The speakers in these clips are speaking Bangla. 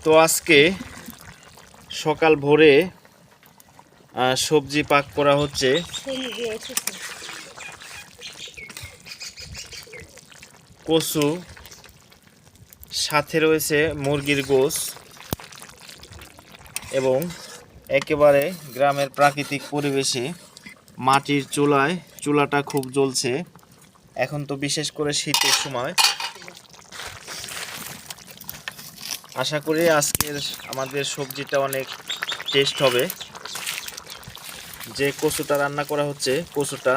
তো আজকে সকাল ভোরে সবজি পাক করা হচ্ছে। কচু, সাথে রয়েছে মুরগির গোশ এবং একেবারে গ্রামের প্রাকৃতিক পরিবেশে মাটির চুলাটা খুব জ্বলছে। এখন তো বিশেষ করে শীতের সময়। আশা করি আজকের আমাদের সবজিটা অনেক টেস্ট হবে। যে কচুটা রান্না করা হচ্ছে, কচুটা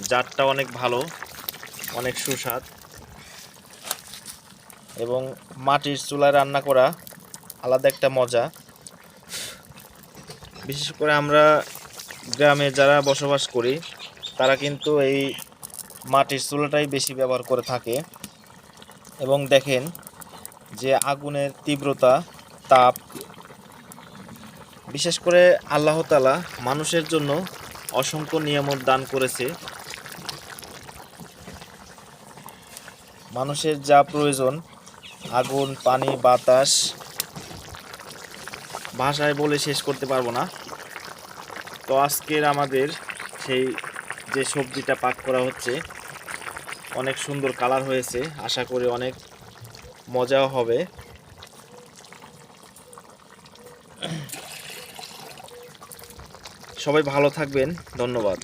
জাতটা অনেক ভালো, অনেক সুস্বাদ এবং মাটির চুলায় রান্না করা আলাদা একটা মজা। বিশেষ করে আমরা গ্রামে যারা বসবাস করি তারা কিন্তু এই মাটির চুলাটাই বেশি ব্যবহার করে থাকে। এবং দেখেন যে আগুনের তীব্রতা, তাপ, বিশেষ করে আল্লাহ তাআলা মানুষের জন্য অসংখ্য নিয়ামত দান করেছে। মানুষের যা প্রয়োজন, আগুন, পানি, বাতাস, ভাষায় বলে শেষ করতে পারবো না। তো আজকের আমাদের সেই যে সবজিটা পাক করা হচ্ছে অনেক সুন্দর কালার হয়েছে, আশা করি অনেক মজাও হবে। সবাই ভালো থাকবেন, ধন্যবাদ।